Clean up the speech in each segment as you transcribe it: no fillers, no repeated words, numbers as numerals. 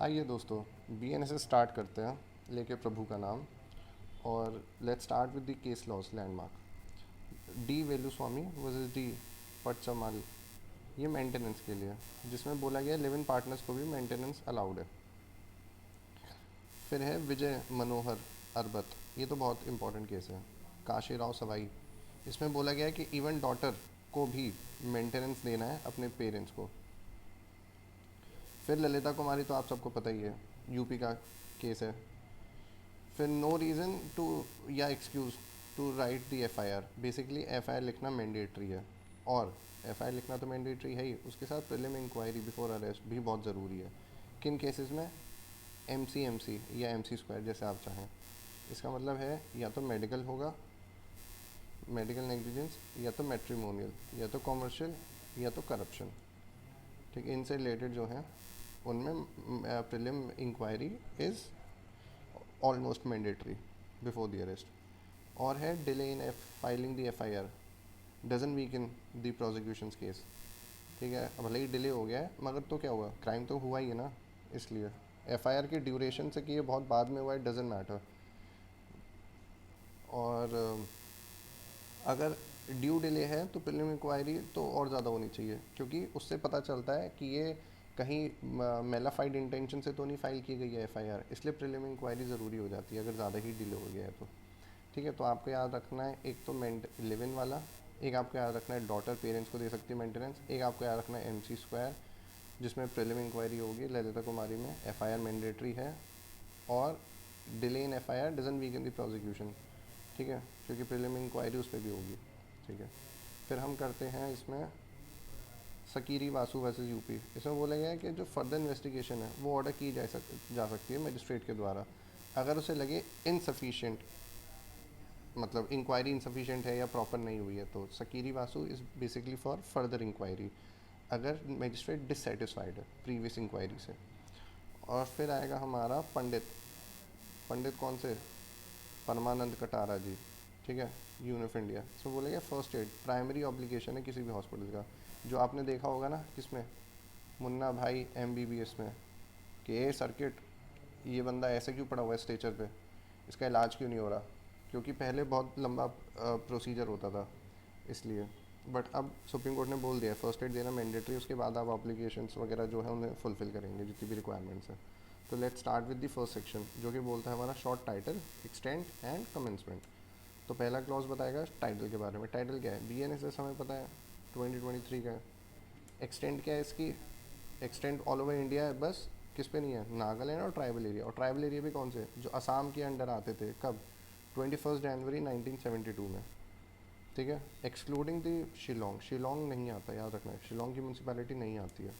आइए दोस्तों, BNS start करते हैं लेके प्रभु का नाम। और let's start with the case laws landmark. D Velusamy versus D Patchaimal, ये मेंटेनेंस के लिए, जिसमें बोला गया लिव इन पार्टनर्स को भी मेंटेनेंस अलाउड है। फिर है विजय मनोहर अरबत, ये तो बहुत इंपॉर्टेंट केस है। काशी राव सवाई, इसमें बोला गया है कि इवन डॉटर को भी मेंटेनेंस देना है अपने पेरेंट्स को। फिर ललिता कुमारी, तो आप सबको पता ही है, यूपी का केस है। फिर नो रीज़न टू या excuse to write the FIR, basically FIR लिखना मैंडेटरी है। और एफआईआर लिखना तो मैंडेटरी है ही, उसके साथ प्रीलिम इंक्वायरी बिफोर अरेस्ट भी बहुत ज़रूरी है। किन केसेस में? एमसी या एमसी स्क्वायर, जैसे आप चाहें। इसका मतलब है या तो मेडिकल होगा, मेडिकल नेग्लिजेंस, या तो मैट्रिमोनियल, या तो कॉमर्शियल, या तो करप्शन। ठीक है, इनसे रिलेटेड जो है उनमें prelim inquiry is almost mandatory before the arrest. और है delay in filing the FIR doesn't weaken the prosecution's case. ठीक है, भले ही डिले हो गया है मगर तो क्या हुआ, क्राइम तो हुआ ही है ना। इसलिए एफआईआर की ड्यूरेशन से कि ये बहुत बाद में हुआ है डजन मैटर। और अगर ड्यू डिले है तो प्रीलिम इंक्वायरी तो और ज़्यादा होनी चाहिए, क्योंकि उससे पता चलता है कि ये कहीं मेलाफाइड इंटेंशन से तो नहीं फाइल की गई है एफआईआर, इसलिए प्रीलिम इंक्वायरी ज़रूरी हो जाती है अगर ज़्यादा ही डिले हो गया है तो। ठीक है, तो आपको याद रखना है, एक तो लिव इन वाला, एक आपको याद रखना है डॉटर पेरेंट्स को दे सकती है मेंटेनेंस, एक आपको याद रखना है एमसी स्क्वायर जिसमें प्रीलिम इंक्वायरी होगी ललिता कुमारी में, एफआईआर मैंडेटरी है। और delay in FIR doesn't weaken the prosecution, ठीक है, क्योंकि प्रीलिम इंक्वायरी उस पर भी होगी। ठीक है, फिर हम करते हैं इसमें सकीरी वासु वर्सेस यूपी। इसमें बोला गया है कि जो फर्दर इन्वेस्टिगेशन है वो ऑर्डर की जा सकती है मजिस्ट्रेट के द्वारा, अगर उसे लगे इनसफिशिएंट, मतलब इंक्वायरी इनसफिशिएंट है या प्रॉपर नहीं हुई है। तो Sakiri Vasu is basically for further inquiry, अगर मजिस्ट्रेट डिससेटिस्फाइड है प्रीवियस इंक्वायरी से। और फिर आएगा हमारा पंडित। पंडित कौन से? परमानंद कटारा जी। ठीक है, यून ऑफ इंडिया। इसमें बोलेगा फर्स्ट एड प्राइमरी ऑब्लिगेशन है किसी भी हॉस्पिटल का, जो आपने देखा होगा ना किसमें, मुन्ना भाई एमबीबीएस में, कि ए सर्किट, ये बंदा ऐसे क्यों पड़ा हुआ है स्ट्रेचर पे, इसका इलाज क्यों नहीं हो रहा, क्योंकि पहले बहुत लंबा प्रोसीजर होता था इसलिए। बट अब सुप्रीम कोर्ट ने बोल दिया है फर्स्ट एड देना मैंडेटरी, उसके बाद आप ऑब्लिगेशंस वगैरह जो है उन्हें फुलफिल करेंगे जितनी भी रिक्वायरमेंट्स हैं। तो let's start with the first section, जो कि बोलता है हमारा short title, extend and commencement. तो पहला क्लॉज बताएगा टाइटल के बारे में। टाइटल क्या है? बीएनएसएस हमें पता है 2023 का है। एक्सटेंड क्या है इसकी? एक्सटेंड ऑल ओवर इंडिया है, बस किस पे नहीं है? नागालैंड और ट्राइबल एरिया। और ट्राइबल एरिया भी कौन से? जो असम के अंडर आते थे, कब? 21 जनवरी 1972 में। ठीक है, एक्सक्लूडिंग दी शिलोंग, शिलोंग नहीं आता, याद रखना है, शिलोंग की म्यूनसिपैलिटी नहीं आती है।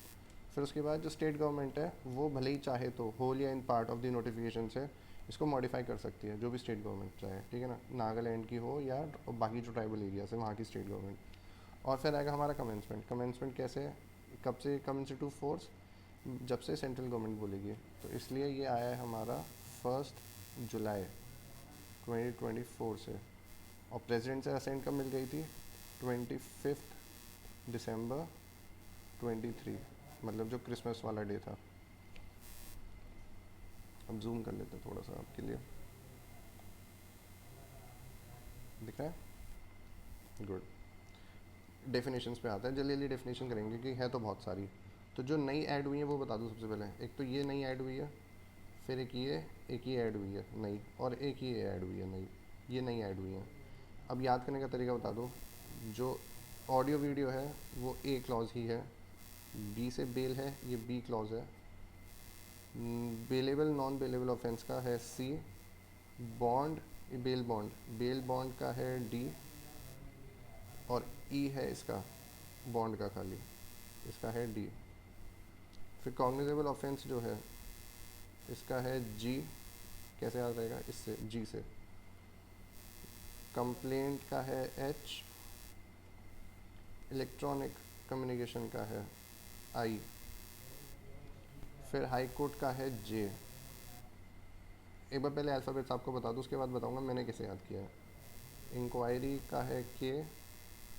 फिर उसके बाद जो स्टेट गवर्नमेंट है वो भले ही चाहे तो होल या in part of the notification से इसको मॉडिफाई कर सकती है, जो भी स्टेट गवर्नमेंट चाहे। ठीक है ना, नागालैंड की हो या बाकी जो ट्राइबल एरियाज है वहाँ की स्टेट गवर्नमेंट। और फिर आएगा हमारा कमेंसमेंट। कमेंसमेंट कैसे है, कब से कमेंस टू फोर्स? जब से सेंट्रल गवर्नमेंट बोलेगी। तो इसलिए ये आया है हमारा 1 जुलाई 2024 से। और प्रेसिडेंट से असेंट कब मिल गई थी? 25 दिसंबर 23, मतलब जो क्रिसमस वाला डे था। अब जूम कर लेते हैं थोड़ा सा आपके लिए, दिख रहा है? गुड। डेफिनेशंस पे आता है, जल्दी जल्दी डेफिनेशन करेंगे कि है तो बहुत सारी। तो जो नई ऐड हुई है वो बता दूँ सबसे पहले। एक तो ये नई ऐड हुई है, फिर एक ये ऐड हुई है नई, और एक ये ऐड हुई है नई। ये नई ऐड हुई है। अब याद करने का तरीका बता दो। जो ऑडियो वीडियो है वो ए क्लॉज ही है, बी से बेल है, ये बी क्लॉज है। बेलेबल नॉन बेलेबल ऑफेंस का है सी। बॉन्ड, बेल बॉन्ड का है डी। और ई है इसका बॉन्ड का खाली, इसका है डी। फिर कॉग्निजेबल ऑफेंस जो है इसका है जी। कैसे याद रहेगा? इससे, जी से। कंप्लेंट का है एच। इलेक्ट्रॉनिक कम्युनिकेशन का है आई। फिर हाई कोर्ट का है जे। एक बार पहले अल्फ़ाबेट्स आपको बता दूँ, उसके बाद बताऊंगा मैंने कैसे याद किया है। इंक्वायरी का है के।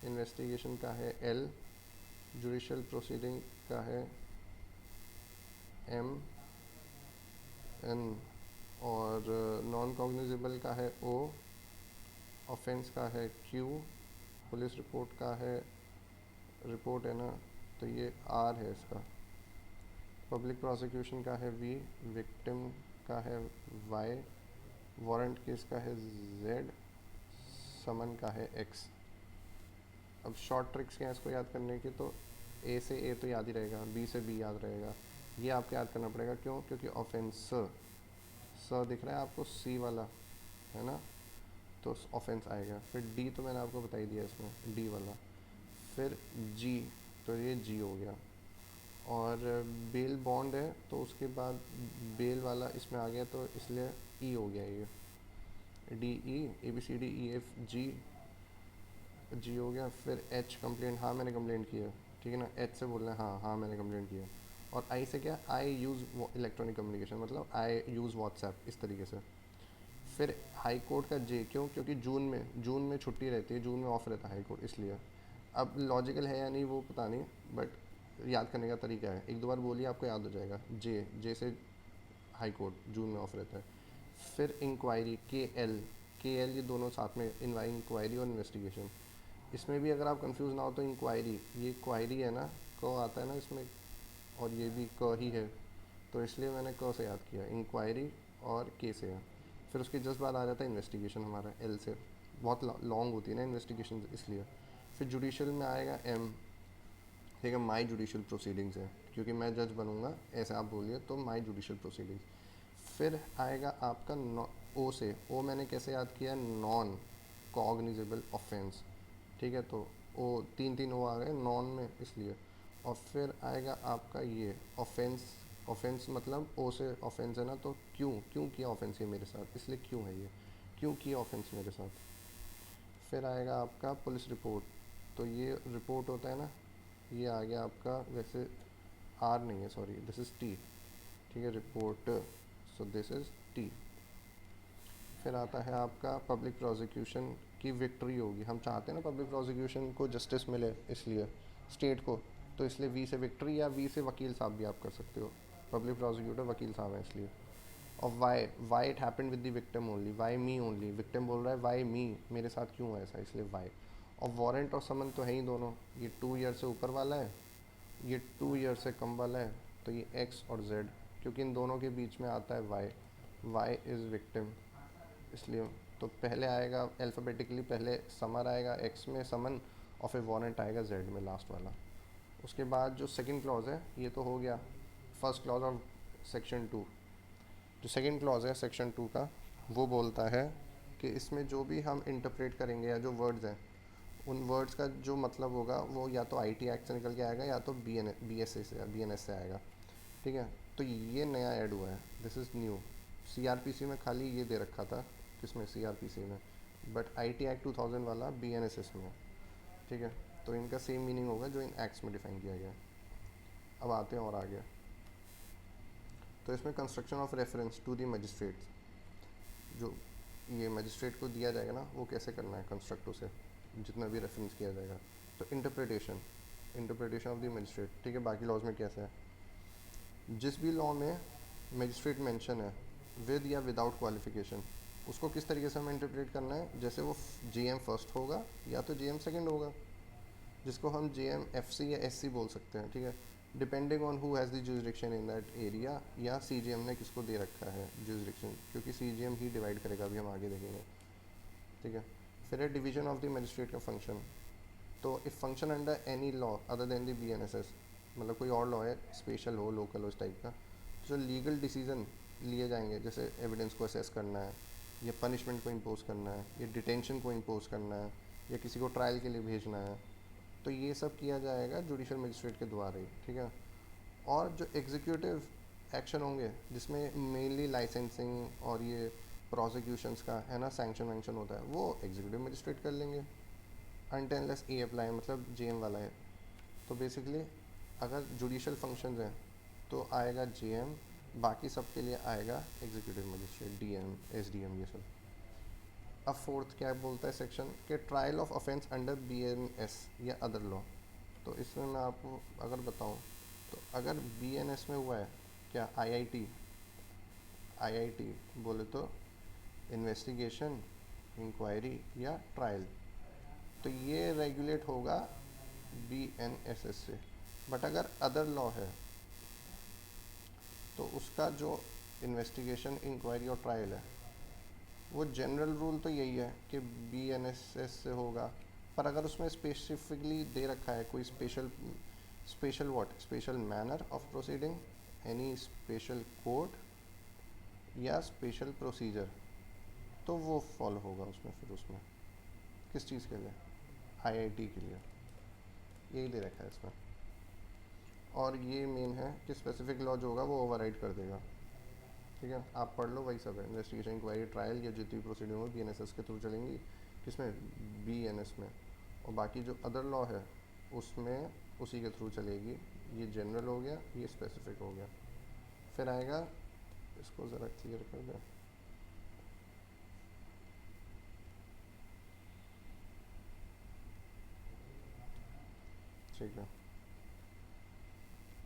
इन्वेस्टिगेशन का है एल। जुडिशल प्रोसीडिंग का है एम। एन, और नॉन कॉग्निजेबल का है ओ, ऑफेंस का है क्यू, पुलिस रिपोर्ट का है, रिपोर्ट है ना, तो ये आर है इसका, पब्लिक प्रोसिक्यूशन का है वी, विक्टिम का है वाई, वारंट केस का है जेड, समन का है एक्स। अब शॉर्ट ट्रिक्स क्या है इसको याद करने की, तो ए से ए तो याद ही रहेगा, बी से बी याद रहेगा, ये आपको याद करना पड़ेगा। क्यों? क्योंकि ऑफेंस स दिख रहा है आपको सी वाला, है ना, तो ऑफेंस आएगा। फिर डी तो मैंने आपको बता ही दिया इसमें, डी वाला। फिर जी, तो ये जी हो गया। और बेल बॉन्ड है तो उसके बाद बेल वाला इसमें आ गया, तो इसलिए ई हो गया ये, D E, A B C D E F G, G हो गया। फिर एच कंप्लेंट, हाँ मैंने कंप्लेंट किया, ठीक है ना, एच से बोलना है हाँ हाँ मैंने कंप्लेंट किया। और आई से क्या, आई यूज़ इलेक्ट्रॉनिक कम्युनिकेशन, मतलब आई यूज़ व्हाट्सएप, इस तरीके से। फिर हाई कोर्ट का जे, क्यों? क्योंकि जून में छुट्टी रहती है, जून में ऑफ रहता है हाई कोर्ट, इसलिए। अब लॉजिकल है या नहीं वो पता नहीं, बट याद करने का तरीका है, एक दो बार बोलिए आपको याद हो जाएगा। जे से हाई कोर्ट, जून में ऑफ रहता है। फिर इंक्वायरी, के एल, ये दोनों साथ में, इंक्वायरी और इन्वेस्टिगेशन। इसमें भी अगर आप कंफ्यूज ना हो तो इंक्वायरी, ये क्वायरी है ना, क आता है ना इसमें, और ये भी क ही है, तो इसलिए मैंने क से याद किया, इंक्वायरी और के से है। फिर उसके जस्ट बाद आ जाता है इन्वेस्टिगेशन हमारा, एल से, बहुत लॉन्ग होती है ना इन्वेस्टिगेशन, इसलिए। फिर जुडिशल में आएगा एम, ठीक है, माई जुडिशल प्रोसीडिंग्स है, क्योंकि मैं जज बनूंगा, ऐसे आप बोलिए, तो माई जुडिशल प्रोसीडिंग्स। फिर आएगा आपका ओ से, ओ मैंने कैसे याद किया, नॉन कॉग्निजेबल ऑफेंस, ठीक है, तो ओ, तीन तीन ओ आ गए नॉन में, इसलिए। और फिर आएगा आपका ये ऑफेंस, ऑफेंस मतलब ओ से ऑफेंस है ना, तो क्यों किया ऑफेंस ये मेरे साथ, इसलिए क्यों है ये, क्यों किया ऑफेंस मेरे साथ। फिर आएगा आपका पुलिस रिपोर्ट, तो ये रिपोर्ट होता है ना, ये आ गया आपका, वैसे आर नहीं है, सॉरी, दिस इज़ टी, ठीक है, report, so this is T. फिर आता है आपका पब्लिक प्रोसिक्यूशन की विक्ट्री होगी, हम चाहते हैं ना पब्लिक प्रोसिक्यूशन को जस्टिस मिले, इसलिए स्टेट को, तो इसलिए वी से विक्ट्री, या वी से वकील साहब भी आप कर सकते हो, पब्लिक प्रोसिक्यूटर वकील साहब है इसलिए। और why it happened with the victim only, why me only, victim बोल रहा है वाई मी, मेरे साथ क्यों है ऐसा, इसलिए वाई। और वारंट और समन तो है ही दोनों, ये 2 ईयर से ऊपर वाला है, ये 2 ईयर से कम वाला है, तो ये एक्स और जेड, क्योंकि इन दोनों के बीच में आता है वाई, वाई इज़ विक्टिम, इसलिए। तो पहले आएगा अल्फ़ाबेटिकली, पहले समर आएगा एक्स में, समन, और फिर वारंट आएगा जेड में, लास्ट वाला। उसके बाद जो सेकंड क्लॉज है, ये तो हो गया फर्स्ट क्लॉज ऑफ सेक्शन 2। जो सेकंड क्लॉज है सेक्शन 2 का, वो बोलता है कि इसमें जो भी हम इंटरप्रेट करेंगे, या जो वर्ड्स हैं, उन वर्ड्स का जो मतलब होगा वो या तो आईटी एक्ट से निकल के आएगा, या तो बीएसए से, बीएनएस से आएगा, ठीक है। तो ये नया ऐड हुआ है, दिस इज़ न्यू। सीआरपीसी में खाली ये दे रखा था, किसमें, सीआरपीसी में, बट आईटी एक्ट 2000 वाला बीएनएसएस में है, ठीक है। तो इनका सेम मीनिंग होगा जो इन एक्ट्स में डिफाइन किया गया है। अब आते हैं और आगे, तो इसमें construction of reference to the magistrate, जो ये मजिस्ट्रेट को दिया जाएगा ना, वो कैसे करना है कंस्ट्रक्ट उसे, जितना भी रेफरेंस किया जाएगा। तो इंटरप्रिटेशन ऑफ द मजिस्ट्रेट, ठीक है, बाकी लॉज में कैसे है, जिस भी लॉ में मजिस्ट्रेट मेंशन है विद या विदाउट क्वालिफिकेशन, उसको किस तरीके से हमें इंटरप्रेट करना है, जैसे वो जीएम फर्स्ट होगा या तो जीएम सेकंड होगा, जिसको हम जीएम एफसी या एससी बोल सकते हैं, ठीक है, depending on who has the jurisdiction in that area, या सीजीएम ने किसको दे रखा है जुरिसडिक्शन, क्योंकि सीजीएम ही डिवाइड करेगा, अभी हम आगे देखेंगे, ठीक है। फिर है डिवीजन ऑफ द मजिस्ट्रेट का फंक्शन, तो if function under any law other than the BNSS, मतलब कोई और लॉ है, स्पेशल हो, लोकल हो, इस टाइप का, जो लीगल डिसीजन लिए जाएंगे, जैसे एविडेंस को असेस करना है, या पनिशमेंट को इम्पोज करना है, या डिटेंशन को इम्पोज करना है, या किसी को ट्रायल के लिए भेजना है, तो ये सब किया जाएगा जुडिशल मजिस्ट्रेट के द्वारा ही, ठीक है। और जो एग्जीक्यूटिव एक्शन होंगे, जिसमें मेनली लाइसेंसिंग और ये प्रोसिक्यूशंस का है ना, सैंक्शन वैंक्शन होता है, वो एग्जीक्यूटिव मजिस्ट्रेट कर लेंगे, अनटिल अनलेस ए अप्लाई, मतलब जेएम वाला है। तो बेसिकली अगर जुडिशल फंक्शंस हैं तो आएगा जेएम, बाकी सब के लिए आएगा एग्जीक्यूटिव मजिस्ट्रेट, डीएम, एसडीएम, ये सब। अब फोर्थ क्या बोलता है सेक्शन के, trial of offence under BNS या अदर लॉ। तो इसमें मैं आपको अगर बताऊं, तो अगर बीएनएस में हुआ है क्या, आईआईटी बोले तो इन्वेस्टिगेशन, इंक्वायरी या ट्रायल, तो ये रेगुलेट होगा बीएनएसएस से। बट अगर अदर लॉ है तो उसका जो इन्वेस्टिगेशन, इंक्वायरी और ट्रायल है वो जनरल रूल तो यही है कि बीएनएसएस से होगा। पर अगर उसमें स्पेसिफिकली दे रखा है कोई special manner of proceeding, any special code या स्पेशल प्रोसीजर, तो वो फॉलो होगा उसमें। फिर उसमें किस चीज़ के लिए? आईआईटी के लिए यही दे रखा है इसमें। और ये मेन है कि स्पेसिफिक लॉ जो होगा वो ओवरराइड कर देगा। ठीक है, आप पढ़ लो, वही सब है। इन्वेस्टिगेशन, इंक्वायरी, ट्रायल या जितनी प्रोसीडिंग हो बीएनएसएस के थ्रू चलेंगी, किसमें? बीएनएस में। और बाकी जो अदर लॉ है उसमें उसी के थ्रू चलेगी। ये जनरल हो गया, ये स्पेसिफिक हो गया। फिर आएगा, इसको ज़रा क्लियर कर दें। ठीक है,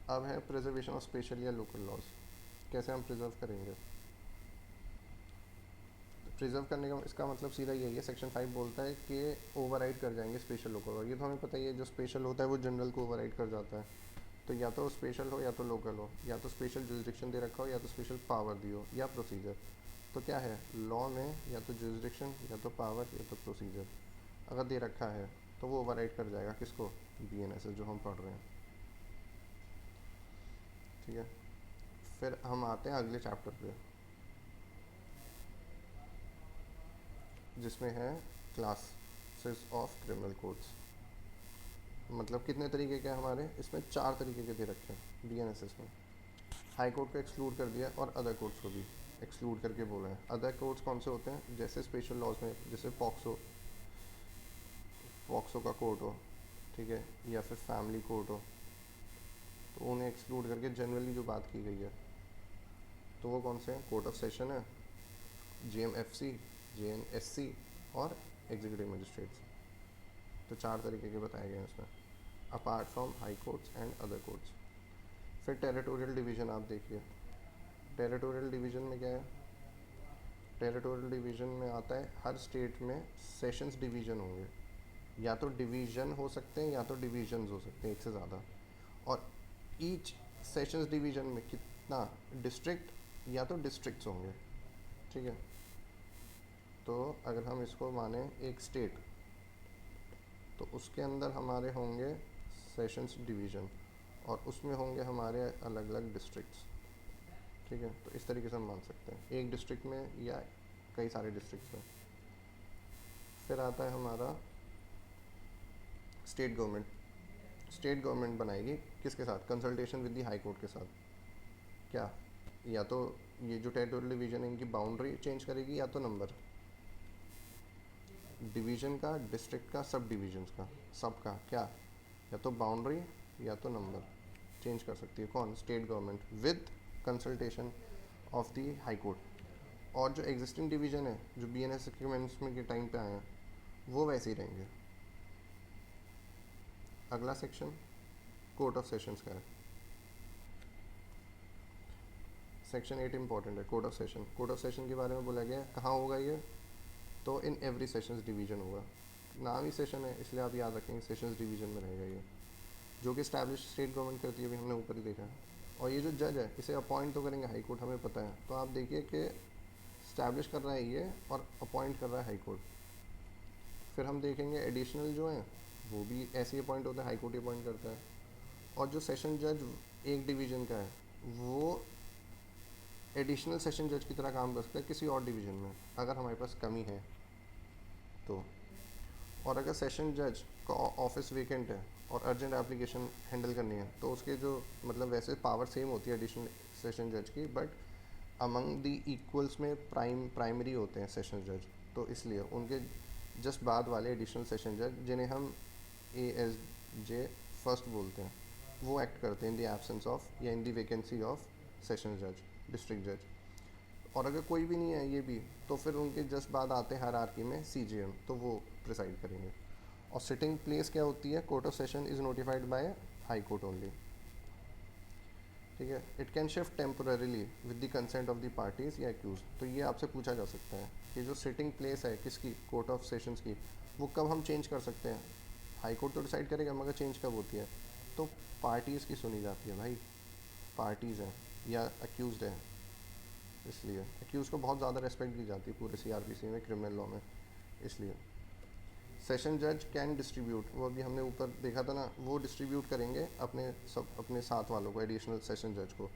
अब है प्रिजर्वेशन ऑफ स्पेशल या लोकल लॉज। कैसे हम प्रिजर्व करेंगे? प्रिजर्व करने का इसका मतलब सीधा यही है, सेक्शन 5 बोलता है कि ओवरराइड कर जाएंगे स्पेशल लोकल लॉ। ये तो हमें पता ही है, जो स्पेशल होता है वो जनरल को ओवरराइड कर जाता है। तो या तो स्पेशल हो या तो लोकल हो, या तो स्पेशल जुरिस्डिक्शन दे रखा हो या तो स्पेशल पावर दी हो या प्रोसीजर। तो क्या है लॉ में? या तो जुरिस्डिक्शन, या तो पावर, या तो प्रोसीजर। अगर दे रखा है तो वो ओवरराइड कर जाएगा किसको? बीएनएसएस, जो हम पढ़ रहे हैं। ठीक है, फिर हम आते हैं अगले चैप्टर पे, जिसमें है क्लासेस ऑफ क्रिमिनल कोड्स। मतलब कितने तरीके के हमारे इसमें? 4 तरीके के दे रखे हैं बीएनएसएस में। हाई कोर्ट को एक्सक्लूड कर दिया और अदर कोर्ट्स को भी एक्सक्लूड करके बोला है। अदर कोर्ट्स कौन से होते हैं? जैसे स्पेशल लॉज में, जैसे पॉक्सो का कोर्ट हो, ठीक है, या फिर फैमिली कोर्ट हो, तो उन्हें एक्सक्लूड करके जनरली जो बात की गई है तो वो कौन से हैं? कोर्ट ऑफ सेशन है, जेएमएफसी, जेएनएससी और एग्जीक्यूटिव मजिस्ट्रेट्स। तो 4 तरीके के बताए गए हैं इसमें, apart from high courts and other courts. फिर टेरिटोरियल डिवीज़न आप देखिए। टेरिटोरियल डिवीज़न में क्या है? टेरिटोरियल डिवीज़न में आता है हर स्टेट में सेशंस डिवीज़न होंगे। या तो डिवीज़न हो सकते हैं या तो डिवीजन्स हो सकते हैं, एक से ज़्यादा। और ईच सेशंस डिवीज़न में कितना डिस्ट्रिक्ट या तो डिस्ट्रिक्ट्स होंगे। ठीक है, तो अगर हम इसको माने एक स्टेट, तो उसके अंदर हमारे होंगे सेशंस डिवीज़न और उसमें होंगे हमारे अलग अलग डिस्ट्रिक्ट्स। ठीक है, तो इस तरीके से हम मान सकते हैं, एक डिस्ट्रिक्ट में या कई सारे डिस्ट्रिक्ट्स में। फिर आता है हमारा स्टेट गवर्नमेंट। स्टेट गवर्नमेंट बनाएगी किसके साथ? Consultation with the high court के साथ। क्या? या तो ये जो टेरिटोरियल डिवीज़न है इनकी बाउंड्री चेंज करेगी, या तो नंबर डिवीज़न का, डिस्ट्रिक्ट का, सब डिवीजन्स का, सबका क्या? या तो बाउंड्री या तो नंबर चेंज कर सकती है। कौन? State government, with consultation of the high court. और जो एग्जिस्टिंग डिवीज़न है, जो बीएनएस के मैनेजमेंट के टाइम पे आए हैं, वो वैसे ही रहेंगे। अगला सेक्शन कोर्ट ऑफ सेशंस का है। सेक्शन 8 इंपॉर्टेंट है, court of session. Court of session के बारे में बोला गया है, कहाँ होगा ये? तो इन एवरी सेशंस डिवीज़न होगा। नाम ही सेशन है इसलिए आप याद रखेंगे सेशंस डिवीज़न में रहेगा ये, जो कि स्टैब्लिश स्टेट गवर्नमेंट करती है, अभी हमने ऊपर ही देखा है। और ये जो जज है इसे अपॉइंट तो करेंगे हाई कोर्ट, हमें पता है। तो आप देखिए कि स्टैब्लिश कर रहा है ये और अपॉइंट कर रहा है हाई कोर्ट। फिर हम देखेंगे एडिशनल जो हैं वो भी ऐसे ही अपॉइंट होता है, हाई कोर्ट ही अपॉइंट करता है। और जो सेशन जज एक डिवीज़न का है वो एडिशनल सेशन जज की तरह काम कर सकता है किसी और डिवीज़न में, अगर हमारे पास कमी है तो। और अगर सेशन जज का ऑफिस वेकेंट है और अर्जेंट एप्लीकेशन हैंडल करनी है, तो उसके जो मतलब वैसे पावर सेम होती है एडिशनल सेशन जज की, बट अमंग द इक्वल्स में प्राइमरी होते हैं सेशन जज। तो इसलिए उनके जस्ट बाद वाले एडिशनल सेशन जज, जिन्हें हम ASJ फर्स्ट बोलते हैं, वो एक्ट करते हैं इन द एब्सेंस ऑफ या in the vacancy of session जज, डिस्ट्रिक्ट जज। और अगर कोई भी नहीं है ये भी, तो फिर उनके जस्ट बाद आते हैं हायरार्की में CJM, तो वो प्रिसाइड करेंगे। और सिटिंग प्लेस क्या होती है? Court of session is notified by high court only. ठीक है। It can shift temporarily with the consent of the parties या एक्यूज। तो ये आपसे पूछा जा सकता है कि जो सिटिंग प्लेस है किसकी, कोर्ट ऑफ सेशंस की, वो कब हम चेंज कर सकते हैं। हाई कोर्ट तो डिसाइड करेगा मगर चेंज कब होती है, तो पार्टीज़ की सुनी जाती है भाई, पार्टीज़ हैं या अक्यूज़ड है, इसलिए अक्यूज़ को बहुत ज़्यादा रेस्पेक्ट दी जाती है पूरे सीआरपीसी में, क्रिमिनल लॉ में, इसलिए। सेशन जज कैन डिस्ट्रीब्यूट, वो अभी हमने ऊपर देखा था ना, वो डिस्ट्रीब्यूट करेंगे अपने साथ वालों को, एडिशनल सेशन जज को।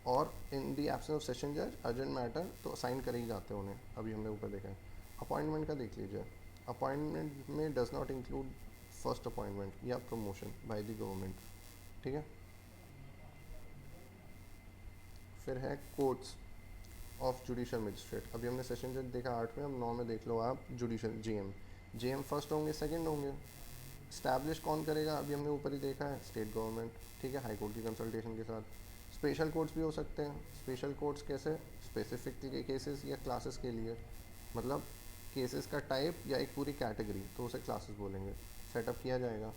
और इन दी एब्सेंस ऑफ सेशन जज अर्जेंट मैटर तो असाइन करे ही जाते हैं उन्हें, अभी हमने ऊपर देखा है। अपॉइंटमेंट का देख लीजिए, अपॉइंटमेंट में does not include first appointment या प्रमोशन बाय द गवर्नमेंट, ठीक है। फिर है कोर्ट्स ऑफ जुडिशल मजिस्ट्रेट, अभी हमने सेशन जज देखा 8 में, अब 9 में देख लो आप जुडिशल जेएम। जेएम फर्स्ट होंगे, सेकंड होंगे। स्टैब्लिश कौन करेगा, अभी हमने ऊपर ही देखा है, स्टेट गवर्नमेंट, ठीक है, हाई कोर्ट की कंसल्टेशन के साथ। स्पेशल कोर्ट्स भी हो सकते हैं। स्पेशल कोर्ट्स कैसे, स्पेसिफिक केसेस या क्लासेस के लिए, मतलब केसेस का टाइप या एक पूरी कैटेगरी, तो उसे क्लासेस बोलेंगे, सेटअप किया जाएगा।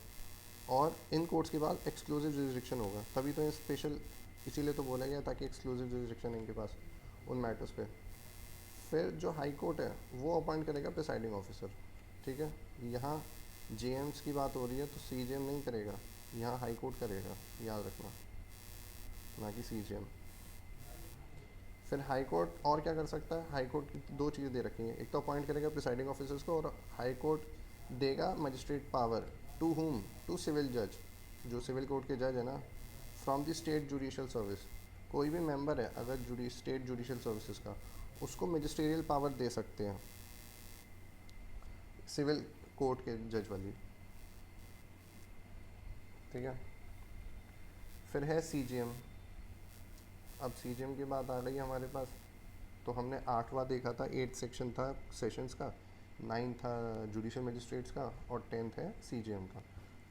और इन कोर्ट्स के बाद एक्सक्लूसिव जुरिस्डिक्शन होगा, तभी तो ये स्पेशल, इसीलिए तो बोला गया ताकि एक्सक्लूसिव जुरिस्डिक्शन इनके पास उन मैटर्स पे। फिर जो हाई कोर्ट है वो अपॉइंट करेगा प्रिसाइडिंग ऑफिसर, ठीक है। यहाँ जेएम्स की बात हो रही है तो सीजेएम नहीं करेगा, यहाँ हाई कोर्ट करेगा, याद रखना, ना कि सीजेएम। फिर हाई कोर्ट और क्या कर सकता है, हाई कोर्ट की दो चीज़ें दे रखी हैं, एक तो अपॉइंट करेगा प्रिसाइडिंग ऑफिसर्स को, और हाई कोर्ट देगा magistrate power to whom, to civil जज, जो सिविल कोर्ट के जज है ना, from the state judicial service. कोई भी मेंबर है अगर स्टेट जुडिशल सर्विसेज का, उसको मजिस्ट्रियल पावर दे सकते हैं सिविल कोर्ट के जज वाली, ठीक है। फिर है सीजीएम, अब सीजीएम की बात आ गई हमारे पास, तो हमने 8वां देखा था, 8th सेक्शन था सेशंस का, 9 था जुडिशल मजिस्ट्रेट्स का, और 10th है सीजीएम का।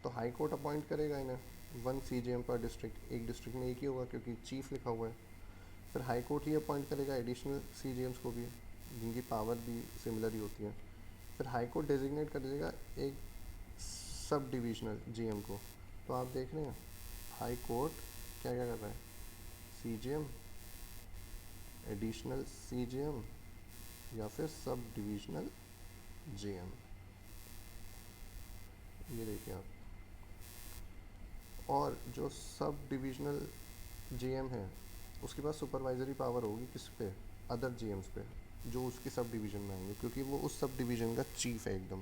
तो हाई कोर्ट अपॉइंट करेगा इन्हें, 1 सीजीएम पर डिस्ट्रिक्ट, एक डिस्ट्रिक्ट में एक ही होगा क्योंकि चीफ लिखा हुआ है। फिर हाई कोर्ट ही अपॉइंट करेगा एडिशनल सीजीएम्स को भी, जिनकी पावर भी सिमिलर ही होती है। फिर हाई कोर्ट डेजिग्नेट कर देगा एक सब डिविजनल जीएम को। तो आप देख रहे हैं हाई कोर्ट क्या क्या कर रहा है, सीजीएम, एडिशनल सीजीएम, या फिर सब डिविजनल जीएम, ये देखिए आप। और जो सब डिविजनल जीएम है उसके पास सुपरवाइजरी पावर होगी किस पे, अदर जीएम्स पे जो उसकी सब डिवीज़न में आएंगे, क्योंकि वो उस सब डिवीज़न का चीफ है एकदम,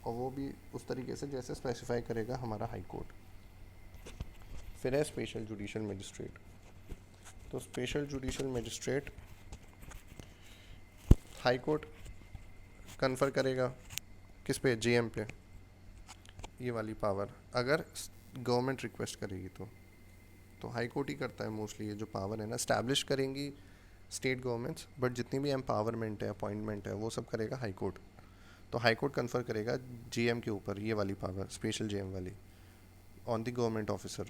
और वो भी उस तरीके से जैसे स्पेसिफाई करेगा हमारा हाई कोर्ट। फिर है स्पेशल जुडिशल मजिस्ट्रेट, तो special judicial magistrate high court confer करेगा किस पे, जेएम पे, ये वाली पावर अगर गवर्नमेंट रिक्वेस्ट करेगी तो हाई कोर्ट ही करता है मोस्टली, ये जो पावर है ना स्टैब्लिश करेंगी स्टेट गवर्नमेंट्स, बट जितनी भी एम्पावरमेंट है, अपॉइंटमेंट है, वो सब करेगा हाई कोर्ट। तो हाई कोर्ट कन्फर करेगा जीएम के ऊपर ये वाली पावर, स्पेशल जेएम वाली, ऑन द गवर्नमेंट ऑफिसर,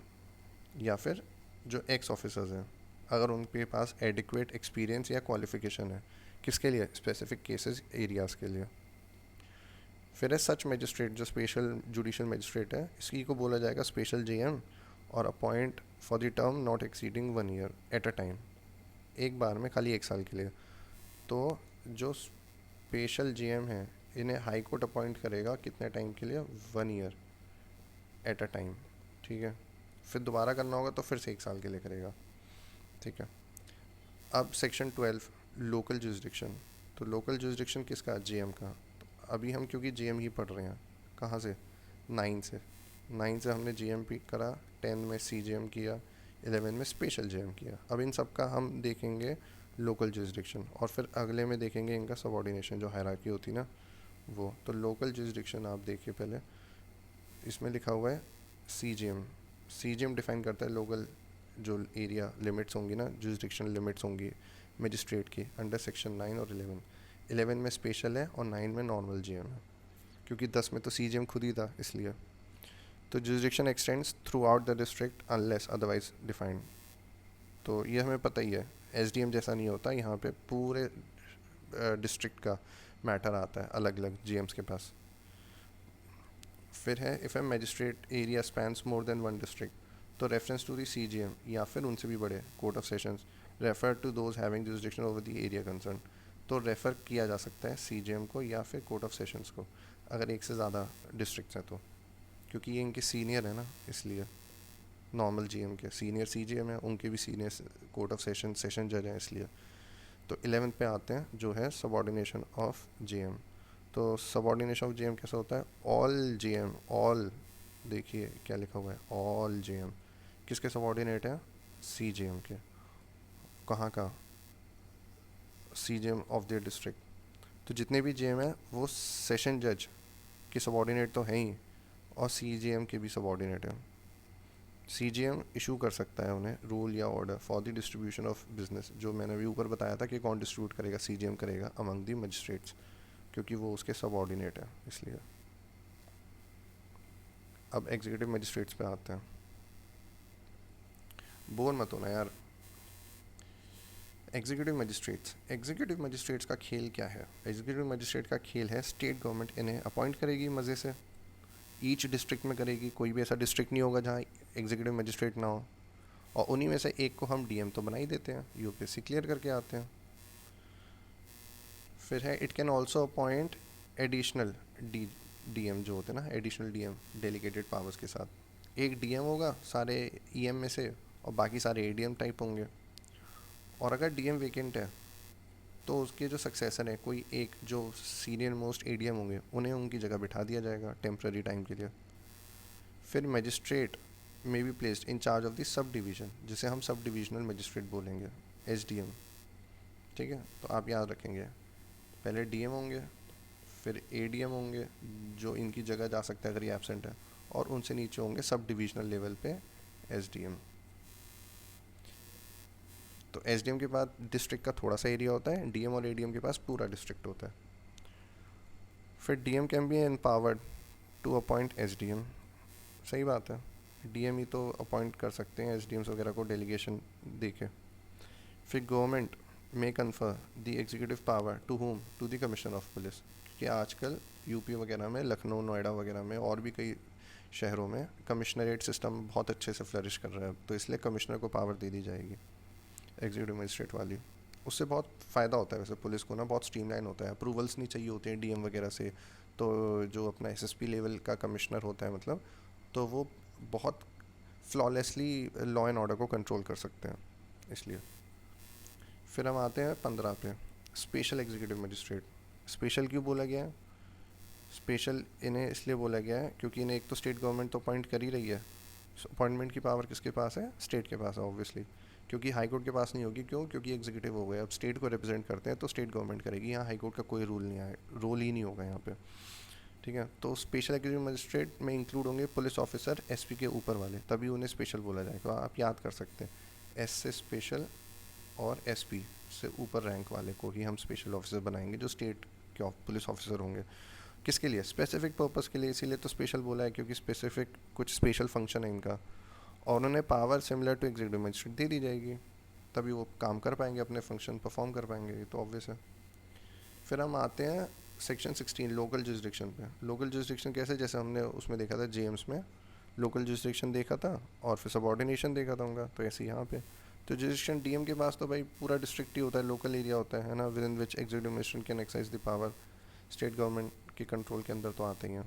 या फिर जो एक्स ऑफिसर्स हैं अगर उनके पास एडिक्वेट एक्सपीरियंस या क्वालिफिकेशन है, किसके लिए, स्पेसिफिक केसेस एरियाज़ के लिए। फिर है सच मजिस्ट्रेट, जो स्पेशल जुडिशल मजिस्ट्रेट है, इसी को बोला जाएगा स्पेशल जेएम, और appoint for the term not exceeding 1 year at a time, एक बार में खाली 1 साल के लिए। तो जो स्पेशल जीएम है इन्हें हाई कोर्ट अपॉइंट करेगा कितने टाइम के लिए, 1 ईयर एट अ टाइम, ठीक है। फिर दोबारा करना होगा तो फिर से 1 साल के लिए करेगा, ठीक है। अब सेक्शन 12 लोकल जुरिस्डिक्शन, तो लोकल जुरिस्डिक्शन किसका, जीएम का। तो अभी हम क्योंकि जीएम ही पढ़ रहे हैं, कहाँ से, 9 से, 9 से हमने जीएम पिक करा, 10 में सीजीएम किया, 11 में स्पेशल जीएम किया। अब इन सब का हम देखेंगे लोकल जुरिस्डिक्शन, और फिर अगले में देखेंगे इनका सबऑर्डिनेशन, जो हायरार्की होती ना वो। तो लोकल जुरिस्डिक्शन आप देखिए पहले, इसमें लिखा हुआ है सीजीएम, सीजीएम डिफाइन करता है लोकल जो एरिया लिमिट्स होंगी ना, जुरिस्डिक्शन लिमिट्स होंगी मजिस्ट्रेट की, अंडर सेक्शन 9 और 11। 11 में स्पेशल है और 9 में नॉर्मल जीएम है, क्योंकि 10 में तो सीजीएम खुद ही था इसलिए। तो jurisdiction x tends through out the district unless otherwise defined, तो ये हमें पता ही है, एसडीएम जैसा नहीं होता, यहाँ पे पूरे डिस्ट्रिक्ट का मैटर आता है अलग अलग जीएम्स के पास। फिर है if a magistrate area spans more than 1 district, तो रेफरेंस टू दी CGM या फिर उनसे भी बड़े court of sessions refer to those having jurisdiction over the area concern. तो रेफ़र किया जा सकता है CGM को या फिर कोर्ट ऑफ सेशंस को अगर एक से ज़्यादा डिस्ट्रिक्ट्स हैं तो, क्योंकि ये इनके सीनियर है ना, इसलिए नॉर्मल GM के सीनियर CGM है, उनके भी सीनियर कोर्ट ऑफ सेशन जज हैं इसलिए। तो 11th पे आते हैं जो है सबॉर्डिनेशन ऑफ GM। तो सबॉर्डिनेशन ऑफ GM कैसा होता है? ऑल GM, ऑल देखिए क्या लिखा हुआ है, ऑल GM किसके सबॉर्डिनेट है? CGM के। कहाँ का? CGM of the district. तो जितने भी GM हैं वो सेशन जज के सबॉर्डिनेट तो हैं ही, और CGM के भी सबॉर्डिनेट हैं। CGM इशू कर सकता है उन्हें रूल या order for the distribution of business, जो मैंने अभी ऊपर बताया था कि कौन डिस्ट्रीब्यूट करेगा, CGM करेगा अमंग द मजिस्ट्रेट्स, क्योंकि वो उसके सबऑर्डिनेट है इसलिए। अब एग्जीक्यूटिव मजिस्ट्रेट्स पे आते हैं। बोर मत होना यार। एग्जीक्यूटिव मजिस्ट्रेट्स का खेल क्या है? एग्जीक्यूटिव मजिस्ट्रेट का खेल है स्टेट गवर्नमेंट इन्हें अपॉइंट करेगी मज़े से, ईच डिस्ट्रिक्ट में करेगी, कोई भी ऐसा डिस्ट्रिक्ट नहीं होगा जहाँ एग्जीक्यूटिव मजिस्ट्रेट ना हो, और उन्हीं में से एक को हम DM तो बना ही देते हैं, UPSC क्लियर करके आते हैं। फिर है it can also appoint additional DM जो होते हैं ना, एडिशनल DM डेलीगेटेड पावर्स के साथ। एक DM होगा सारे EM में से और बाकी सारे ADM टाइप होंगे। और अगर DM वेकेंट है तो उसके जो सक्सेसर है कोई एक जो सीनियर मोस्ट ADM होंगे उन्हें उनकी जगह बिठा दिया जाएगा टेम्प्रेरी टाइम के लिए। फिर मजिस्ट्रेट में be placed in charge of the sub division, जिसे हम सब डिविजनल मजिस्ट्रेट बोलेंगे, SDM। ठीक है, तो आप याद रखेंगे पहले DM होंगे, फिर ADM होंगे जो इनकी जगह जा सकता है अगर ये एब्सेंट है, और उनसे नीचे होंगे सब डिविजनल लेवल पे SDM। तो SDM के बाद डिस्ट्रिक्ट का थोड़ा सा एरिया होता है, DM और ADM के पास पूरा डिस्ट्रिक्ट होता है। फिर DM can be empowered to appoint SDM। सही बात है, DM ही तो अपॉइंट कर सकते हैं SDMs वगैरह को डेलीगेशन देके। फिर government may confer the executive power to whom, to the commissioner of police, क्योंकि आजकल UP वगैरह में, लखनऊ नोएडा वगैरह में और भी कई शहरों में कमिश्नरेट सिस्टम बहुत अच्छे से फ्लरिश कर रहा है, तो इसलिए कमिश्नर को पावर दे दी जाएगी एग्जीक्यूटिव मजिस्ट्रेट वाली। उससे बहुत फ़ायदा होता है वैसे पुलिस को ना, बहुत स्ट्रीमलाइन होता है, अप्रूवल्स नहीं चाहिए होते हैं DM वगैरह से, तो जो अपना SSP लेवल का कमिश्नर होता है मतलब, तो वो बहुत फ्लॉलेसली लॉ एंड ऑर्डर को कंट्रोल कर सकते हैं इसलिए। फिर हम आते हैं 15 पे, स्पेशल एग्जीक्यूटिव मजिस्ट्रेट। स्पेशल क्यों बोला गया है? स्पेशल इन्हें इसलिए बोला गया है क्योंकि इन्हें एक तो स्टेट गवर्नमेंट तो अपॉइंट कर ही रही है, अपॉइंटमेंट की पावर किसके पास है? स्टेट के पास है ऑब्वियसली, क्योंकि हाई कोर्ट के पास नहीं होगी। क्यों? क्योंकि एग्जीक्यूटिव हो गए, अब स्टेट को रिप्रेजेंट करते हैं तो स्टेट गवर्नमेंट करेगी, यहाँ हाई कोर्ट का कोई रूल नहीं आए, रोल ही नहीं होगा यहाँ पे। ठीक है, तो स्पेशल एग्जीक्यूटिव मजिस्ट्रेट में इंक्लूड होंगे पुलिस ऑफिसर SP के ऊपर वाले, तभी उन्हें स्पेशल बोला जाएगा। आप याद कर सकते हैं S से स्पेशल और SP से ऊपर रैंक वाले को ही हम स्पेशल ऑफिसर बनाएंगे, जो स्टेट के पुलिस ऑफिसर होंगे। किसके लिए? स्पेसिफिक पर्पस के लिए, इसीलिए तो स्पेशल बोला है क्योंकि स्पेसिफिक कुछ स्पेशल फंक्शन है इनका, और उन्हें power similar to executive magistrate दे दी जाएगी, तभी वो काम कर पाएंगे, अपने फंक्शन परफॉर्म कर पाएंगे, ये तो ऑब्वियस है। फिर हम आते हैं सेक्शन 16 लोकल जुरिसडिक्शन पे। लोकल जुरिसडिक्शन कैसे? जैसे हमने उसमें देखा था जेम्स में लोकल जुरिसडिक्शन देखा था और फिर सबऑर्डिनेशन देखा था उनका, तो ऐसे यहाँ पे तो जुरिसडिक्शन DM के पास तो भाई पूरा डिस्ट्रिक्ट ही होता है, लोकल एरिया होता है ना, with in which executive magistrate can exercise the power, state government के कंट्रोल के अंदर तो आते ही हैं।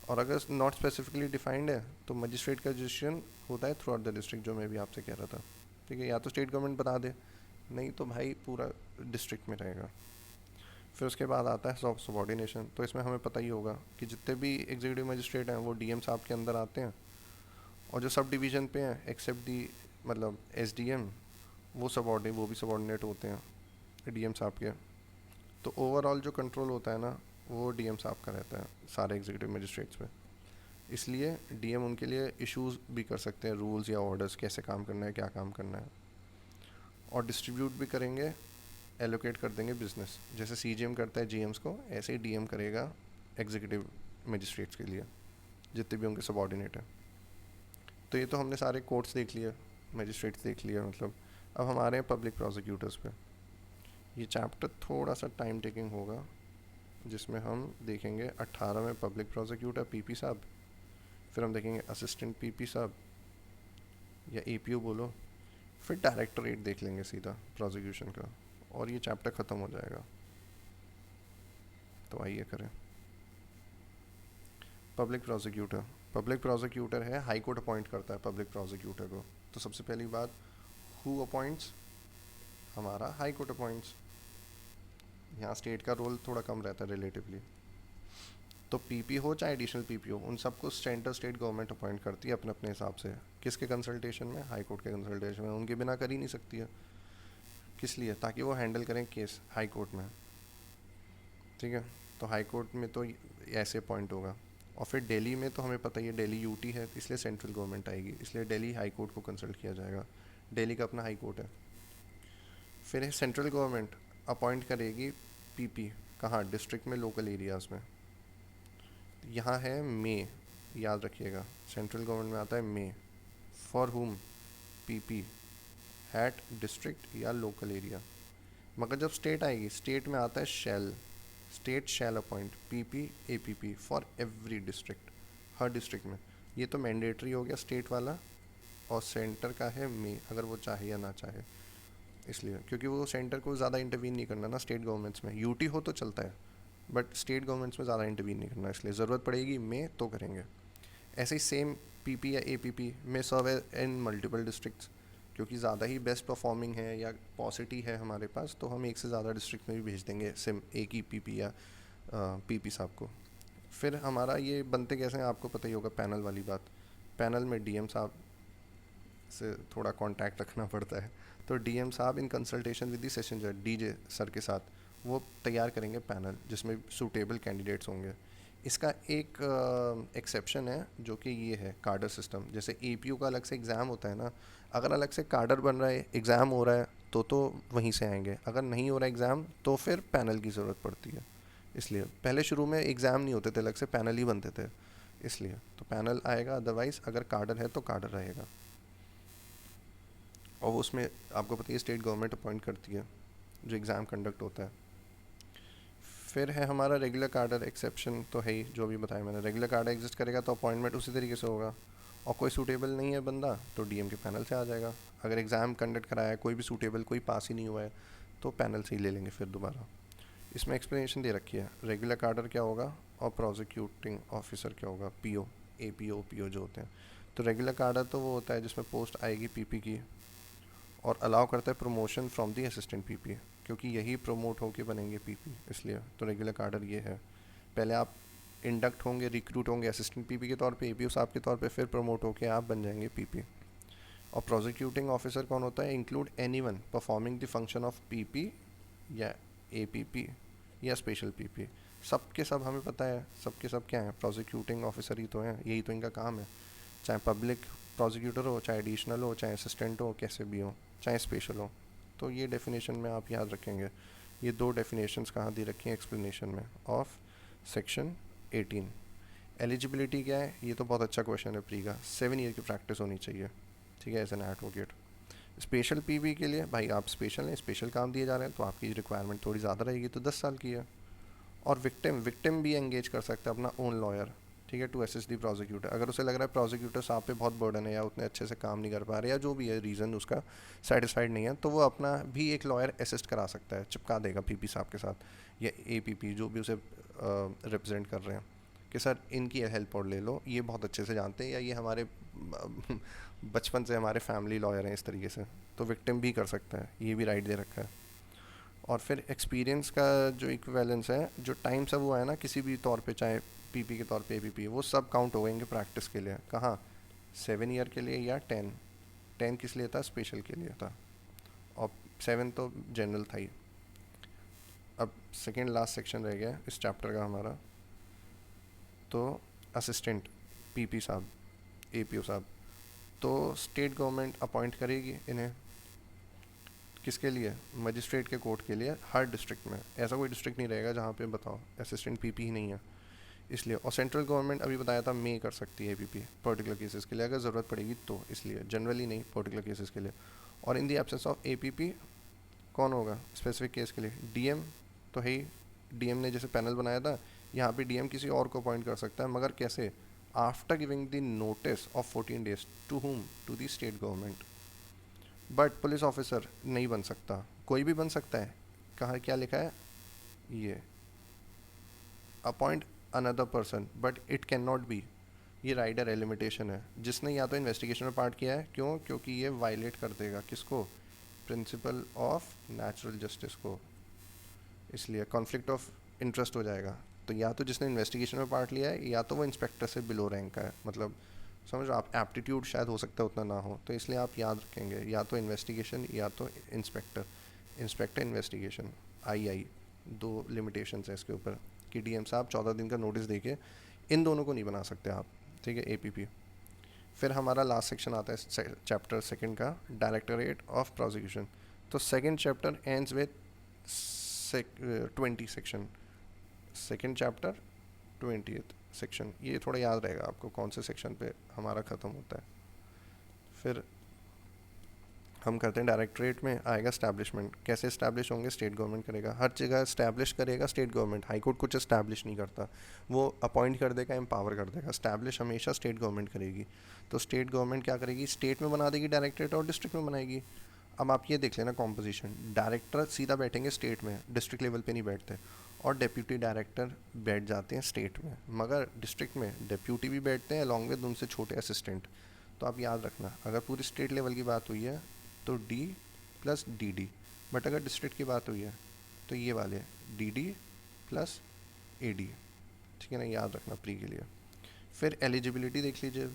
और अगर नॉट स्पेसिफिकली डिफाइंड है तो मजिस्ट्रेट का जुरिसडिक्शन होता है थ्रू आउट द डिस्ट्रिक्ट, जो मैं भी आपसे कह रहा था। ठीक है, या तो स्टेट गवर्नमेंट बता दे, नहीं तो भाई पूरा डिस्ट्रिक्ट में रहेगा। फिर उसके बाद आता है सबॉर्डिनेशन। तो इसमें हमें पता ही होगा कि जितने भी एग्जीक्यूटिव मजिस्ट्रेट हैं वो DM साहब के अंदर आते हैं, और जो सब डिवीज़न पे हैं एक्सेप्ट दी मतलब SDM, वो भी सबॉर्डिनेट होते हैं DM साहब के। तो ओवरऑल जो कंट्रोल होता है ना वो DM साहब का रहता है सारे एग्जीक्यूटिव मजिस्ट्रेट्स पे, इसलिए DM उनके लिए इश्यूज भी कर सकते हैं, रूल्स या ऑर्डर्स कैसे काम करना है, क्या काम करना है, और डिस्ट्रीब्यूट भी करेंगे, एलोकेट कर देंगे बिजनेस। जैसे CGM करता है GMs को, ऐसे ही DM करेगा एग्जीक्यूटिव मजिस्ट्रेट्स के लिए जितने भी उनके सबॉर्डिनेट हैं। तो ये तो हमने सारे कोर्ट्स देख लिए, मजिस्ट्रेट्स देख लिए मतलब। अब हम आ रहे हैं पब्लिक प्रोसिक्यूटर्स पे। ये चैप्टर थोड़ा सा टाइम टेकिंग होगा, जिसमें हम देखेंगे 18 में पब्लिक प्रोसिक्यूटर PP साहब, फिर हम देखेंगे असिस्टेंट PP साहब, या एपीओ बोलो, फिर डायरेक्टोरेट देख लेंगे सीधा प्रोसिक्यूशन का, और ये चैप्टर ख़त्म हो जाएगा। तो आइए करें। पब्लिक प्रोसिक्यूटर है, हाई कोर्ट अपॉइंट करता है पब्लिक प्रोसिक्यूटर को। तो सबसे पहली बात, हु अपॉइंट्स? हमारा हाई कोर्ट अपॉइंट्स। यहाँ स्टेट का रोल थोड़ा कम रहता है रिलेटिवली। तो पीपी हो चाहे एडिशनल पीपी हो, उन सबको सेंटर स्टेट गवर्नमेंट अपॉइंट करती है अपने अपने हिसाब से। किसके कंसल्टेशन में? हाई कोर्ट के कंसल्टेशन में। उनके बिना कर ही नहीं सकती है। किस लिए? ताकि वो हैंडल करें केस हाई कोर्ट में। ठीक है, तो हाई कोर्ट में तो ऐसे पॉइंट होगा। और फिर दिल्ली में तो हमें पता ही है, दिल्ली यूटी है, इसलिए सेंट्रल गवर्नमेंट आएगी, इसलिए दिल्ली हाई कोर्ट को कंसल्ट किया जाएगा। दिल्ली का अपना हाई कोर्ट है। फिर सेंट्रल गवर्नमेंट अपॉइंट करेगी पीपी। कहाँ? डिस्ट्रिक्ट में, लोकल एरियाज़ में। यहाँ है मे, याद रखिएगा, सेंट्रल गवर्नमेंट में आता है may. For whom? PP at district या लोकल एरिया। मगर जब स्टेट आएगी, स्टेट में आता है shall. State shall appoint PP APP for every district, हर डिस्ट्रिक्ट में। ये तो मैंडेटरी हो गया स्टेट वाला, और सेंटर का है मे, अगर वो चाहे या ना चाहे। इसलिए क्योंकि वो सेंटर को ज़्यादा इंटरवीन नहीं करना ना स्टेट गवर्नमेंट्स में। यूटी हो तो चलता है, बट स्टेट गवर्नमेंट्स में ज़्यादा इंटरवीन नहीं करना, इसलिए ज़रूरत पड़ेगी में तो करेंगे। ऐसे ही सेम पीपी या एपीपी में सर्व इन मल्टीपल डिस्ट्रिक्ट्स, क्योंकि ज़्यादा ही बेस्ट परफॉर्मिंग है या पॉसिटी है हमारे पास, तो हम एक से ज़्यादा डिस्ट्रिक्ट में भी भेज देंगे सिम एक ही पीपी या पीपी साहब को। फिर हमारा ये बनते कैसे हैं आपको पता ही होगा, पैनल वाली बात। पैनल में डीएम साहब से थोड़ा कांटेक्ट रखना पड़ता है, तो डीएम साहब in consultation with the session जज डीजे सर के साथ वो तैयार करेंगे पैनल, जिसमें सूटेबल कैंडिडेट्स होंगे। इसका एक एक्सेप्शन है, जो कि ये है कार्डर सिस्टम। जैसे एपीयू का अलग से एग्ज़ाम होता है ना, अगर अलग से कार्डर बन रहा है, एग्ज़ाम हो रहा है, तो वहीं से आएंगे। अगर नहीं हो रहा एग्ज़ाम तो फिर पैनल की ज़रूरत पड़ती है। इसलिए पहले शुरू में एग्ज़ाम नहीं होते थे, अलग से पैनल ही बनते थे। इसलिए तो पैनल आएगा, अदरवाइज़ अगर कार्डर है तो कार्डर रहेगा। और वो उसमें आपको पता है स्टेट गवर्नमेंट अपॉइंट करती है जो एग्ज़ाम कंडक्ट होता है। फिर है हमारा रेगुलर कार्डर, एक्सेप्शन तो है ही, जो भी बताया मैंने। रेगुलर कार्डर एग्जिस्ट करेगा तो अपॉइंटमेंट उसी तरीके से होगा, और कोई सूटेबल नहीं है बंदा तो डीएम के पैनल से आ जाएगा। अगर एग्ज़ाम कंडक्ट कराया है, कोई भी सूटेबल, कोई पास ही नहीं हुआ है, तो पैनल से ही ले लेंगे फिर दोबारा। इसमें एक्सप्लेनेशन दे रखी है, रेगुलर कार्डर क्या होगा और प्रोसिक्यूटिंग ऑफिसर क्या होगा, पीओ, एपीओ, पीओ जो होते हैं। तो रेगुलर कार्डर तो वो होता है जिसमें पोस्ट आएगी पीपी की, और अलाउ करता है promotion from the assistant PP, क्योंकि यही प्रमोट होके बनेंगे पीपी, इसलिए तो रेगुलर कार्डर ये है। पहले आप इंडक्ट होंगे, रिक्रूट होंगे असिस्टेंट पीपी के तौर पे, एपीओ साहब के तौर पे, फिर प्रमोट होके आप बन जाएंगे पीपी। और प्रोसिक्यूटिंग ऑफिसर कौन होता है? Include anyone performing the function of PP या एपीपी या स्पेशल पीपी। सब के सब हमें पता है, सब के सब क्या है? प्रोसिक्यूटिंग ऑफिसर ही तो हैं, यही तो इनका काम है। चाहे पब्लिक प्रोसिक्यूटर हो, चाहे एडिशनल हो, चाहे असिस्टेंट हो, कैसे भी हो, चाहे स्पेशल हो। तो ये डेफिनेशन में आप याद रखेंगे। ये दो डेफिनेशंस कहाँ दी रखी हैं एक्सप्लेनेशन में ऑफ सेक्शन 18। एलिजिबिलिटी क्या है? ये तो बहुत अच्छा क्वेश्चन है प्री का। 7 ईयर की प्रैक्टिस होनी चाहिए, ठीक है, as an advocate. Special PB के लिए भाई आप स्पेशल हैं, स्पेशल काम दिए जा रहे हैं, तो आपकी रिक्वायरमेंट थोड़ी ज़्यादा रहेगी, तो 10 साल की है। और विक्टिम भी एंगेज कर सकता है अपना ओन लॉयर, ठीक है, टू असिस्ट दी प्रोसिक्यूटर। अगर उसे लग रहा है प्रोसिक्यूटर साहब पे बहुत बर्डन है, या उतने अच्छे से काम नहीं कर पा रहे, या जो भी है रीज़न उसका सेटिस्फाइड नहीं है, तो वो अपना भी एक लॉयर असिस्ट करा सकता है, चिपका देगा पीपी साहब के साथ या एपीपी जो भी उसे रिप्रेजेंट कर रहे हैं, कि सर इनकी हेल्प और ले लो, ये बहुत अच्छे से जानते हैं, या ये हमारे बचपन से हमारे फैमिली लॉयर हैं इस तरीके से। तो विक्टिम भी कर सकता है, ये भी राइट दे रखा है। और फिर एक्सपीरियंस का जो इक्विवेलेंस है, जो टाइम सब हुआ है ना किसी भी तौर पे, चाहे पीपी के तौर पे एपीपी, वो सब काउंट हो गएंगे प्रैक्टिस के लिए। कहाँ? 7 ईयर के लिए या 10 किस लिए था? स्पेशल के लिए था, और 7 तो जनरल था ही। अब सेकेंड लास्ट सेक्शन रह गया इस चैप्टर का हमारा, तो असिस्टेंट पीपी साहब, एपीओ साहब, तो स्टेट गवर्नमेंट अपॉइंट करेगी इन्हें। किसके लिए? मजिस्ट्रेट के कोर्ट के लिए, हर डिस्ट्रिक्ट में। ऐसा कोई डिस्ट्रिक्ट नहीं रहेगा जहाँ पे बताओ असिस्टेंट पीपी ही नहीं है, इसलिए। और सेंट्रल गवर्नमेंट अभी बताया था मे कर सकती है एपीपी पर्टिकुलर केसेस के लिए, अगर ज़रूरत पड़ेगी तो, इसलिए जनरली नहीं, पर्टिकुलर केसेस के लिए। और इन दी एब्सेंस ऑफ एपीपी कौन होगा स्पेसिफिक केस के लिए? डीएम तो है ही। डीएम ने जैसे पैनल बनाया था, यहाँ पे डीएम किसी और को अपॉइंट कर सकता है, मगर कैसे? After giving the notice of 14 days to whom? To the state government. But police officer नहीं बन सकता. कोई भी बन सकता है. कहाँ क्या लिखा है? ये appoint another person but it can not be. ये राइडर है, लिमिटेशन है. जिसने या तो इन्वेस्टिगेशन में पार्ट किया है. क्यों? क्योंकि ये वायलेट कर देगा किसको? प्रिंसिपल ऑफ नेचुरल जस्टिस को. इसलिए कॉन्फ्लिक्ट ऑफ इंटरेस्ट हो जाएगा. तो या तो जिसने इन्वेस्टिगेशन में पार्ट लिया है, या तो वो इंस्पेक्टर से बिलो रैंक का है. मतलब समझ रहे हो आप, एप्टीट्यूड शायद हो सकता है उतना ना हो. तो इसलिए आप याद रखेंगे या तो इन्वेस्टिगेशन या तो इंस्पेक्टर. इंस्पेक्टर इन्वेस्टिगेशन, आई दो लिमिटेशंस है इसके ऊपर कि डीएम साहब 14 दिन का नोटिस देके इन दोनों को नहीं बना सकते आप. ठीक है, एपीपी. फिर हमारा लास्ट सेक्शन आता है चैप्टर सेकंड का, डायरेक्टरेट ऑफ प्रोसिक्यूशन. तो second chapter ends with 20 section. Second chapter 20th section. ये थोड़ा याद रहेगा आपको कौन से सेक्शन पे हमारा ख़त्म होता है. फिर हम करते हैं डायरेक्टरेट में आएगा स्टैब्लिशमेंट. कैसे इस्टेब्लिश होंगे? स्टेट गवर्नमेंट करेगा. हर जगह इस्टेब्लिश करेगा स्टेट गवर्नमेंट. हाई कोर्ट कुछ इस्टेब्लिश नहीं करता, वो अपॉइंट कर देगा, एम्पावर कर देगा. इस्टेब्लिश हमेशा स्टेट गवर्नमेंट करेगी. तो स्टेट गवर्नमेंट क्या करेगी? स्टेट में बना देगी डायरेक्टरेट और डिस्ट्रिक्ट में बनाएगी. अब आप ये देख लेना कॉम्पोजिशन. डायरेक्टर सीधा बैठेंगे स्टेट में, डिस्ट्रिक्ट लेवल पे नहीं बैठते. और डिप्यूटी डायरेक्टर बैठ जाते हैं स्टेट में. मगर डिस्ट्रिक्ट में डिप्यूटी भी बैठते हैं अलॉन्ग विद उनसे छोटे असिस्टेंट. तो आप याद रखना, अगर पूरी स्टेट लेवल की बात हुई है तो D plus D D. But अगर डिस्ट्रिक्ट की बात हुई है तो ये वाले D D plus A D. ठीक है ना, याद रखना प्री के लिए. फिर एलिजिबिलिटी देख लीजिए.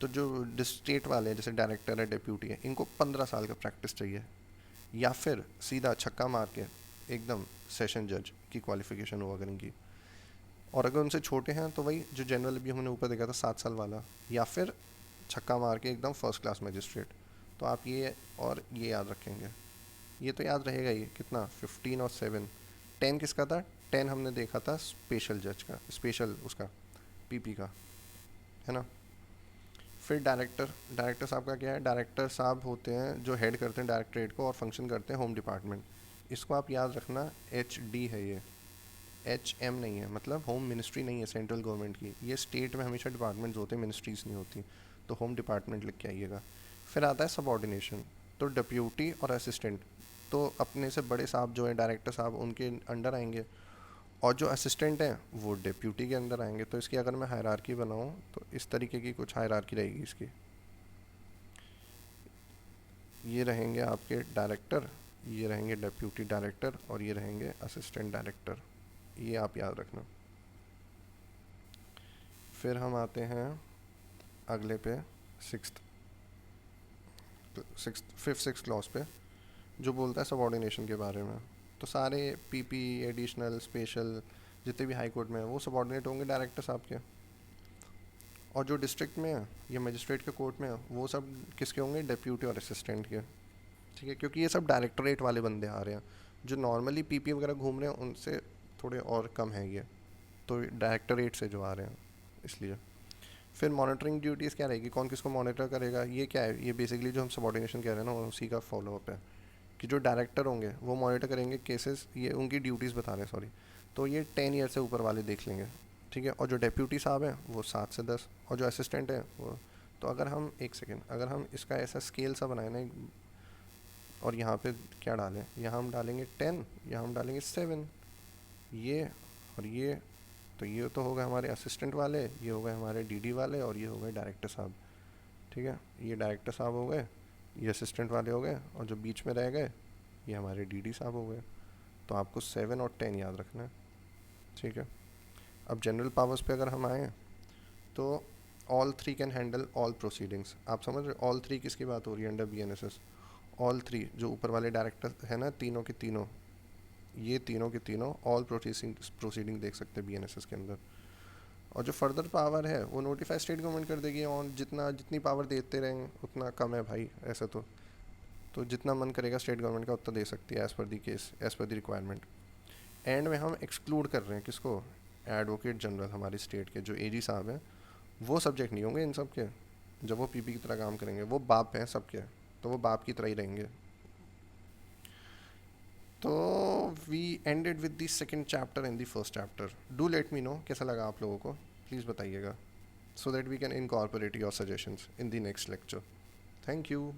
तो जो स्टेट वाले हैं जैसे डायरेक्टर है, डिप्यूटी है, इनको 15 साल का प्रैक्टिस चाहिए. या फिर सीधा छक्का मार के एकदम सेशन जज की क्वालिफिकेशन हो अगर इनकी. और अगर उनसे छोटे हैं तो वही जो जनरल अभी हमने ऊपर देखा था 7 साल वाला. या फिर छक्का मार के एकदम फर्स्ट क्लास मजिस्ट्रेट. तो आप ये और ये याद रखेंगे. ये तो याद रहेगा ही. कितना? 15 और 7. 10 किसका था? 10 हमने देखा था स्पेशल जज का, स्पेशल उसका पीपी का, है ना. फिर डायरेक्टर साहब का क्या है? डायरेक्टर साहब होते हैं जो हेड करते हैं डायरेक्टरेट को और फंक्शन करते हैं होम डिपार्टमेंट. इसको आप याद रखना, एच डी है ये, एच एम नहीं है. मतलब होम मिनिस्ट्री नहीं है सेंट्रल गवर्नमेंट की. ये स्टेट में हमेशा डिपार्टमेंट्स होते हैं, मिनिस्ट्रीज नहीं होती. तो होम डिपार्टमेंट लिख के आइएगा. फिर आता है सबॉर्डिनेशन. तो डिप्यूटी और असिस्टेंट तो अपने से बड़े साहब जो हैं डायरेक्टर साहब उनके अंडर आएंगे. और जो असिस्टेंट हैं वो डिप्यूटी के अंदर आएंगे. तो इसकी अगर मैं हायरार्की बनाऊँ तो इस तरीके की कुछ हायरार्की रहेगी इसकी. ये रहेंगे आपके डायरेक्टर, ये रहेंगे डिप्यूटी डायरेक्टर और ये रहेंगे असिस्टेंट डायरेक्टर. ये आप याद रखना. फिर हम आते हैं अगले पे, फिफ्थ सिक्स क्लॉज पे, जो बोलता है सबॉर्डिनेशन के बारे में. तो सारे पीपी, एडिशनल, स्पेशल जितने भी हाई कोर्ट में हैं वो सबॉर्डिनेट होंगे डायरेक्टर साहब के. और जो डिस्ट्रिक्ट में है या मजिस्ट्रेट के कोर्ट में है वो सब किसके होंगे? डिप्यूटी और असिस्टेंट के. ठीक है, क्योंकि ये सब डायरेक्टरेट वाले बंदे आ रहे हैं. जो नॉर्मली पीपी वगैरह घूम रहे हैं उनसे थोड़े और कम है ये. तो डायरेक्टरेट से जो आ रहे हैं इसलिए. फिर मॉनिटरिंग ड्यूटीज़ क्या रहेगी? कौन किसको मॉनिटर करेगा? ये क्या है? ये बेसिकली जो हम सबॉर्डिनेशन कह रहे हैं ना उसी का फॉलोअप है. कि जो डायरेक्टर होंगे वो मॉनिटर करेंगे केसेस. ये उनकी ड्यूटीज़ बता रहे हैं, सॉरी. तो ये 10 ईयर से ऊपर वाले देख लेंगे. ठीक है. और जो डिप्यूटी साहब हैं वो 7 से 10. और जो असिस्टेंट है वो. तो अगर हम एक सेकेंड, अगर हम इसका ऐसा स्केल सा बनाए ना, और यहाँ पे क्या डालें? यहाँ हम डालेंगे 10, यहाँ हम डालेंगे 7. ये और ये. तो ये तो हो गए हमारे असिस्टेंट वाले, ये हो गए हमारे डीडी वाले और ये हो गए डायरेक्टर साहब. ठीक है, ये डायरेक्टर साहब हो गए, ये असिस्टेंट वाले हो गए और जो बीच में रह गए ये हमारे डीडी साहब हो गए. तो आपको 7 और 10 याद रखना है. ठीक है. अब जनरल पावर्स पे अगर हम आएँ तो all 3 can handle all proceedings. आप समझ रहे? ऑल 3 किसकी बात हो रही है अंडर BNSS? ऑल 3 जो ऊपर वाले डायरेक्टर है ना, तीनों के तीनों, ये तीनों के तीनों ऑल प्रोसीडिंग देख सकते हैं BNSS के अंदर. और जो फर्दर पावर है वो नोटिफाई स्टेट गवर्नमेंट कर देगी. और जितनी पावर देते रहेंगे उतना कम है भाई ऐसा. तो जितना मन करेगा स्टेट गवर्नमेंट का उतना दे सकती है as per the case, as per the requirement. And में हम एक्सक्लूड कर रहे हैं किसको? एडवोकेट जनरल हमारी स्टेट के जो एजी साहब हैं वो सब्जेक्ट नहीं होंगे इन सब के. जब वो पीपी की तरह काम करेंगे, वो बाप हैं सबके, तो वो बाप की तरह ही रहेंगे. तो we ended with the second chapter and the first chapter. Do let me know कैसा लगा आप लोगों को, प्लीज़ बताइएगा. so that we can incorporate your suggestions in the next lecture. Thank you.